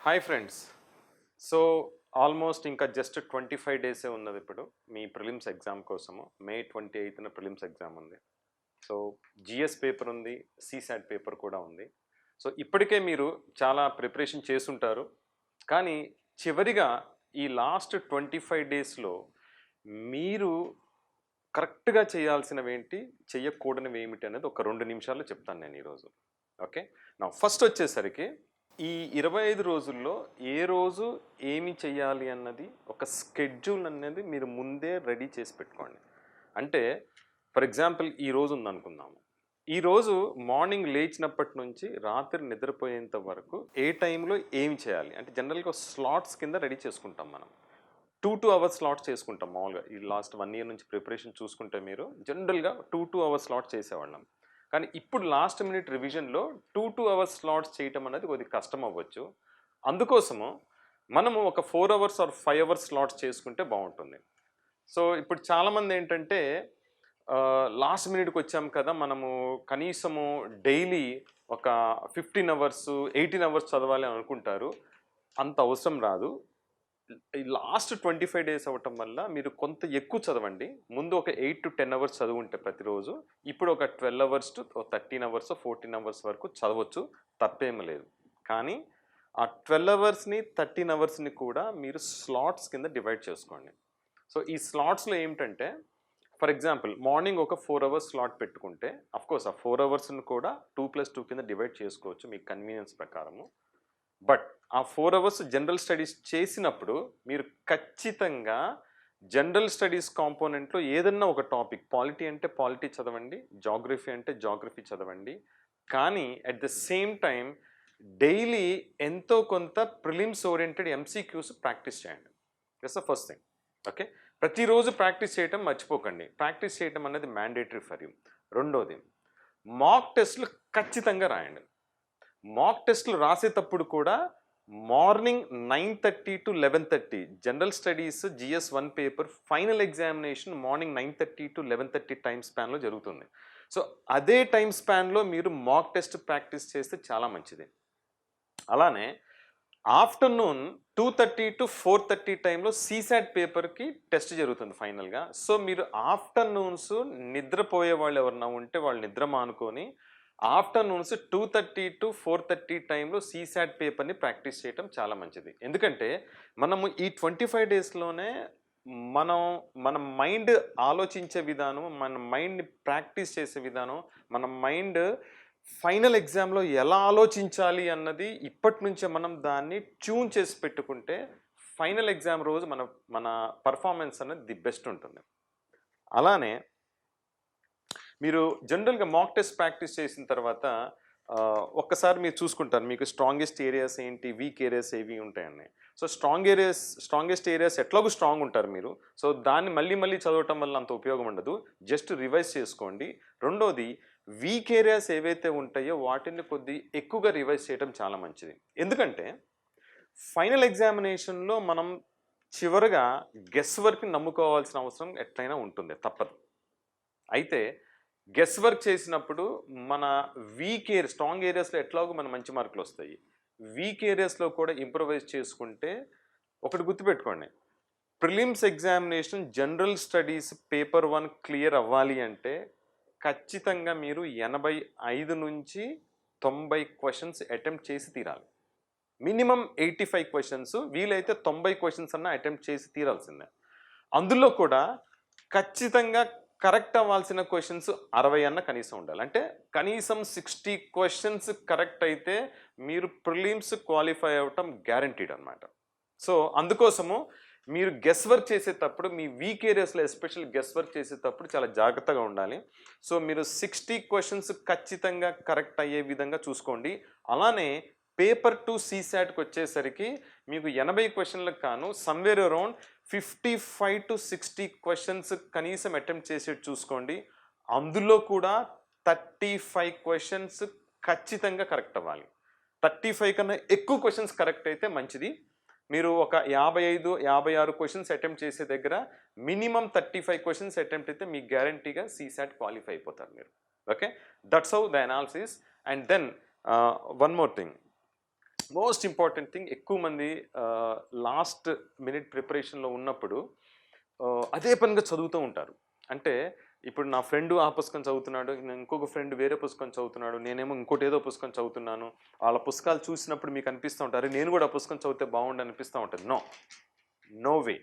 Hi friends. So almost ఇంకా just 25 డేసే ఉన్నది ఇప్పుడు మీ ప్రిలిమ్స్ ఎగ్జామ్ కోసము. మే 28న ప్రిలిమ్స్ ఎగ్జామ్ ఉంది. సో జిఎస్ పేపర్ ఉంది, సిసాట్ పేపర్ కూడా ఉంది. సో ఇప్పటికే మీరు చాలా ప్రిపరేషన్ చేసుంటారు. కానీ చివరిగా ఈ లాస్ట్ 25 డేస్లో మీరు కరెక్ట్గా చేయాల్సినవేంటి, చెయ్యకూడనివి ఏమిటి అనేది ఒక 2 నిమిషాల్లో చెప్తాను నేను ఈరోజు. ఓకే, నా ఫస్ట్ వచ్చేసరికి ఈ 25 రోజుల్లో ఏ రోజు ఏమి చేయాలి అన్నది ఒక స్కెడ్యూల్ అనేది మీరు ముందే రెడీ చేసి పెట్టుకోండి. అంటే ఫర్ ఎగ్జాంపుల్ ఈ రోజు ఉందనుకుందాము. ఈరోజు మార్నింగ్ లేచినప్పటి నుంచి రాత్రి నిద్రపోయేంత వరకు ఏ టైంలో ఏమి చేయాలి అంటే జనరల్గా స్లాట్స్ కింద రెడీ చేసుకుంటాం మనం. 2 అవర్స్ స్లాట్స్ చేసుకుంటాం మామూలుగా. ఈ లాస్ట్ 1 ఇయర్ నుంచి ప్రిపరేషన్ చూసుకుంటే మీరు జనరల్గా 2 అవర్స్ స్లాట్స్ చేసేవాళ్ళం. కానీ ఇప్పుడు లాస్ట్ మినిట్ రివిజన్లో 2 అవర్స్ స్లాట్స్ చేయటం అనేది కొద్దిగా కష్టం అవ్వచ్చు. అందుకోసము మనము ఒక 4 అవర్స్ ఆర్ 5 అవర్స్ స్లాట్స్ చేసుకుంటే బాగుంటుంది. సో ఇప్పుడు చాలామంది ఏంటంటే లాస్ట్ మినిట్కి వచ్చాం కదా, మనము కనీసము డైలీ ఒక 15 అవర్స్ 18 అవర్స్ చదవాలి అని అనుకుంటారు. అంత అవసరం రాదు. ఈ లాస్ట్ 25 డేస్ అవ్వటం వల్ల మీరు కొంత ఎక్కువ చదవండి. ముందు ఒక 8 to 10 అవర్స్ చదువుంటే ప్రతిరోజు, ఇప్పుడు ఒక 12 అవర్స్ టు 13 అవర్స్ 14 అవర్స్ వరకు చదవచ్చు, తప్పేమీ లేదు. కానీ ఆ 12 అవర్స్ని 13 అవర్స్ని కూడా మీరు స్లాట్స్ కింద డివైడ్ చేసుకోండి. సో ఈ స్లాట్స్లో ఏమిటంటే ఫర్ ఎగ్జాంపుల్ మార్నింగ్ ఒక 4 అవర్స్ స్లాట్ పెట్టుకుంటే అఫ్కోర్స్ ఆ 4 అవర్స్ని కూడా 2+2 కింద డివైడ్ చేసుకోవచ్చు మీ కన్వీనియన్స్ ప్రకారము. బట్ ఆ 4 అవర్స్ జనరల్ స్టడీస్ చేసినప్పుడు మీరు ఖచ్చితంగా జనరల్ స్టడీస్ కాంపోనెంట్లో ఏదన్నా ఒక టాపిక్, పాలిటీ అంటే పాలిటీ చదవండి, జాగ్రఫీ అంటే జాగ్రఫీ చదవండి. కానీ at the same time daily ఎంతో కొంత ప్రిలిమ్స్ ఓరియంటెడ్ ఎంసీక్యూస్ ప్రాక్టీస్ చేయండి. That's the first thing. Okay, ప్రతిరోజు ప్రాక్టీస్ చేయటం మర్చిపోకండి. ప్రాక్టీస్ చేయటం అనేది మ్యాండేటరీ ఫర్ యూ. రెండోది, మాక్ టెస్ట్లు ఖచ్చితంగా రాయండి. మాక్ టెస్ట్లు రాసేటప్పుడు కూడా morning 9:30 to 11:30 general studies GS1 paper final examination morning 9:30 to 11:30 time స్పాన్లో జరుగుతుంది. సో అదే టైం స్పాన్లో మీరు మాక్ టెస్ట్ ప్రాక్టీస్ చేస్తే చాలా మంచిది. అలానే ఆఫ్టర్నూన్ 2:30 to 4:30 టైంలో సిసాట్ పేపర్కి టెస్ట్ జరుగుతుంది ఫైనల్గా. సో మీరు ఆఫ్టర్నూన్స్ నిద్రపోయే వాళ్ళు ఎవరన్నా ఉంటే వాళ్ళు నిద్ర మానుకొని ఆఫ్టర్నూన్స్ 2:30 to 4:30 టైంలో సిసాట్ పేపర్ని ప్రాక్టీస్ చేయటం చాలా మంచిది. ఎందుకంటే మనము ఈ 25 డేస్లోనే మన మైండ్ ఆలోచించే విధానం, మన మైండ్ని ప్రాక్టీస్ చేసే విధానం, మన మైండ్ ఫైనల్ ఎగ్జామ్లో ఎలా ఆలోచించాలి అన్నది ఇప్పటి నుంచే మనం దాన్ని ట్యూన్ చేసి పెట్టుకుంటే ఫైనల్ ఎగ్జామ్ రోజు మన పర్ఫార్మెన్స్ అనేది ది బెస్ట్ ఉంటుంది. అలానే మీరు జనరల్గా మాక్ టెస్ట్ ప్రాక్టీస్ చేసిన తర్వాత ఒక్కసారి మీరు చూసుకుంటారు మీకు స్ట్రాంగెస్ట్ ఏరియాస్ ఏంటి, వీక్ ఏరియాస్ ఏవి ఉంటాయని. సో స్ట్రాంగెస్ట్ ఏరియాస్ ఎట్లాగూ స్ట్రాంగ్ ఉంటారు మీరు. సో దాన్ని మళ్ళీ చదవటం వల్ల అంత ఉపయోగం ఉండదు, జస్ట్ రివైజ్ చేసుకోండి. రెండోది, వీక్ ఏరియాస్ ఏవైతే ఉంటాయో వాటిని కొద్ది ఎక్కువగా రివైజ్ చేయడం చాలా మంచిది. ఎందుకంటే ఫైనల్ ఎగ్జామినేషన్లో మనం చివరగా గెస్ వర్క్ని నమ్ముకోవాల్సిన అవసరం ఎట్లయినా ఉంటుంది, తప్పదు. అయితే గెస్ వర్క్ చేసినప్పుడు మన స్ట్రాంగ్ ఏరియాస్లో ఎట్లాగో మన మంచి మార్కులు వస్తాయి. వీక్ ఏరియాస్లో కూడా ఇంప్రూవైజ్ చేసుకుంటే ఒకటి గుర్తుపెట్టుకోండి, prelims examination general studies paper 1 clear అవ్వాలి అంటే ఖచ్చితంగా మీరు 85 నుంచి 90 క్వశ్చన్స్ అటెంప్ట్ చేసి తీరాలి. మినిమం 85 క్వశ్చన్స్, వీలైతే 90 క్వశ్చన్స్ అన్న అటెంప్ట్ చేసి తీరాల్సిందే. అందులో కూడా ఖచ్చితంగా కరెక్ట్ అవ్వాల్సిన క్వశ్చన్స్ 60 అన్న కనీసం ఉండాలి. అంటే కనీసం 60 క్వశ్చన్స్ కరెక్ట్ అయితే మీరు ప్రిలిమ్స్ క్వాలిఫై అవ్వటం గ్యారంటీడ్ అనమాట. సో అందుకోసము మీరు గెస్ వర్క్ చేసేటప్పుడు మీ వీక్ ఏరియాస్లో ఎస్పెషల్ గెస్ వర్క్ చేసేటప్పుడు చాలా జాగ్రత్తగా ఉండాలి. సో మీరు 60 క్వశ్చన్స్ ఖచ్చితంగా కరెక్ట్ అయ్యే విధంగా చూసుకోండి. అలానే పేపర్ 2 సిసాట్కి వచ్చేసరికి మీకు 80 క్వశ్చన్లకు కాను సమ్వేర్ అరౌండ్ 55 to 60 క్వశ్చన్స్ కనీసం అటెంప్ట్ చేసేట్టు చూసుకోండి. అందులో కూడా 35 క్వశ్చన్స్ ఖచ్చితంగా కరెక్ట్ అవ్వాలి. 35 కన్నా ఎక్కువ క్వశ్చన్స్ కరెక్ట్ అయితే మంచిది. మీరు ఒక 55-56 క్వశ్చన్స్ అటెంప్ట్ చేసే దగ్గర మినిమం 35 క్వశ్చన్స్ అటెంప్ట్ అయితే మీకు గ్యారంటీగా సిసాట్ క్వాలిఫై అయిపోతారు మీరు. Okay, that's how the analysis. And then one more thing, most important thing, ఎక్కువ మంది లాస్ట్ మినిట్ ప్రిపరేషన్లో ఉన్నప్పుడు అదే పనిగా చదువుతూ ఉంటారు. అంటే ఇప్పుడు నా ఫ్రెండ్ ఆ పుస్తకం చదువుతున్నాడు, ఇంకొక ఫ్రెండ్ వేరే పుస్తకం చదువుతున్నాడు, నేనేమో ఇంకోటి ఏదో పుస్తకం చదువుతున్నాను. వాళ్ళ పుస్తకాలు చూసినప్పుడు మీకు అనిపిస్తూ ఉంటారు, నేను కూడా ఆ పుస్తకం చదివితే బాగుండు అనిపిస్తూ ఉంటుంది. No way.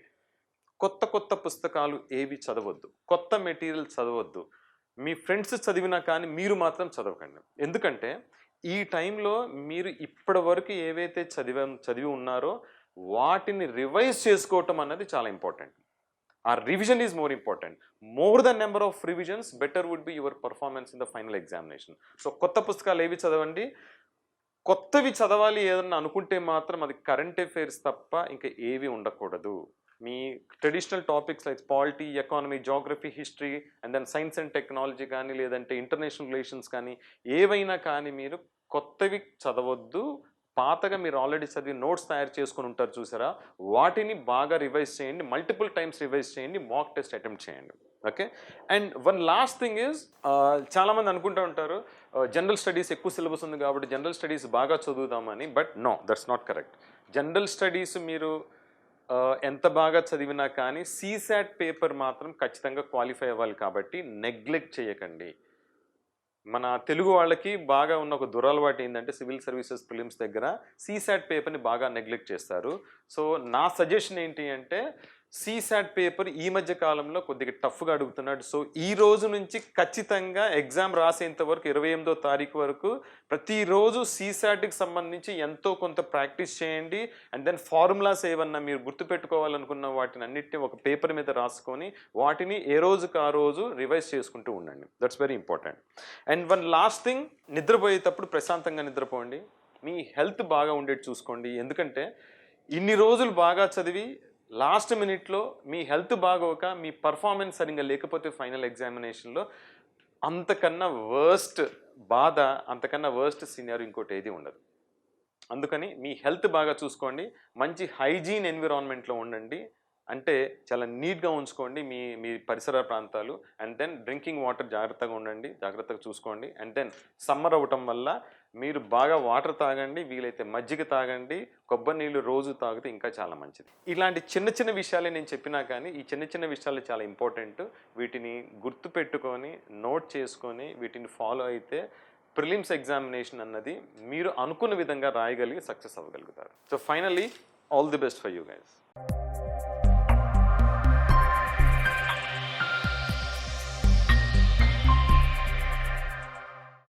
కొత్త కొత్త పుస్తకాలు ఏవి చదవద్దు, కొత్త మెటీరియల్ చదవద్దు. మీ ఫ్రెండ్స్ చదివినా కానీ మీరు మాత్రం చదవకండి. ఎందుకంటే ఈ టైంలో మీరు ఇప్పటి వరకు ఏవైతే చదివి ఉన్నారో వాటిని రివైజ్ చేసుకోవటం అన్నది చాలా ఇంపార్టెంట్. ఆ revision is more important. More the number of revisions better would be your performance in the final examination. So కొత్త పుస్తకాలు ఏవి చదవండి. కొత్తవి చదవాలి ఏదన్నా అనుకుంటే మాత్రం అది కరెంట్ అఫైర్స్ తప్ప ఇంకా ఏవి ఉండకూడదు. మీ traditional topics like polity, economy, geography, history and then science and technology కానీ, లేదంటే ఇంటర్నేషనల్ రిలేషన్స్ కానీ, ఏవైనా కానీ మీరు కొత్తవి చదవద్దు. పాతగా మీరు ఆల్రెడీ చదివి నోట్స్ తయారు చేసుకుని ఉంటారు చూసారా, వాటిని బాగా రివైజ్ చేయండి, మల్టిపుల్ టైమ్స్ రివైజ్ చేయండి, మాక్ టెస్ట్ అటెంప్ట్ చేయండి. Okay. And one last thing is, చాలామంది అనుకుంటూ ఉంటారు జనరల్ స్టడీస్ ఎక్కువ సిలబస్ ఉంది కాబట్టి జనరల్ స్టడీస్ బాగా చదువుదామని. But no, that's not correct. General studies మీరు ఎంత బాగా చదివినా కానీ సీసాట్ పేపర్ మాత్రం ఖచ్చితంగా క్వాలిఫై అవ్వాలి కాబట్టి నెగ్లెక్ట్ చేయకండి. మన తెలుగు వాళ్ళకి బాగా ఉన్న ఒక దురలవాటు ఏంటంటే సివిల్ సర్వీసెస్ ప్రిలిమ్స్ దగ్గర సీసాట్ పేపర్ని బాగా నెగ్లెక్ట్ చేస్తారు. సో నా సజెషన్ ఏంటి అంటే, సీసాట్ పేపర్ ఈ మధ్య కాలంలో కొద్దిగా టఫ్గా అడుగుతున్నాడు. సో ఈ రోజు నుంచి ఖచ్చితంగా ఎగ్జామ్ రాసేంత వరకు 28వ తారీఖు వరకు ప్రతిరోజు సీసాట్కి సంబంధించి ఎంతో కొంత ప్రాక్టీస్ చేయండి. అండ్ దెన్ ఫార్ములాస్ ఏమన్నా మీరు గుర్తుపెట్టుకోవాలనుకున్న వాటిని అన్నిటిని ఒక పేపర్ మీద రాసుకొని వాటిని ఏ రోజుకి ఆ రోజు రివైజ్ చేసుకుంటూ ఉండండి. That's very important. And one last thing, నిద్రపోయేటప్పుడు ప్రశాంతంగా నిద్రపోండి. మీ హెల్త్ బాగా ఉండేది చూసుకోండి. ఎందుకంటే ఇన్ని రోజులు బాగా చదివి లాస్ట్ మినిట్లో మీ హెల్త్ బాగోక మీ పర్ఫార్మెన్స్ సరిగ్గా లేకపోతే ఫైనల్ ఎగ్జామినేషన్లో అంతకన్నా వర్స్ట్ బాధ, అంతకన్నా వర్స్ట్ సీనియర్ ఇంకోటి ఏది ఉండదు. అందుకని మీ హెల్త్ బాగా చూసుకోండి, మంచి హైజీన్ ఎన్విరాన్మెంట్లో ఉండండి. అంటే చాలా నీట్గా ఉంచుకోండి మీ మీ పరిసర ప్రాంతాలు. అండ్ దెన్ డ్రింకింగ్ వాటర్ జాగ్రత్తగా ఉండండి, జాగ్రత్తగా చూసుకోండి. అండ్ దెన్ సమ్మర్ అవ్వటం వల్ల మీరు బాగా వాటర్ తాగండి, వీలైతే మజ్జిగ తాగండి, కొబ్బరి నీళ్ళు రోజు తాగితే ఇంకా చాలా మంచిది. ఇలాంటి చిన్న చిన్న విషయాలే నేను చెప్పినా కానీ ఈ చిన్న చిన్న విషయాలు చాలా ఇంపార్టెంట్. వీటిని గుర్తుపెట్టుకొని నోట్ చేసుకొని వీటిని ఫాలో అయితే ప్రిలిమ్స్ ఎగ్జామినేషన్ అన్నది మీరు అనుకున్న విధంగా రాయగలిగి సక్సెస్ అవ్వగలుగుతారు. So finally all the best for you guys.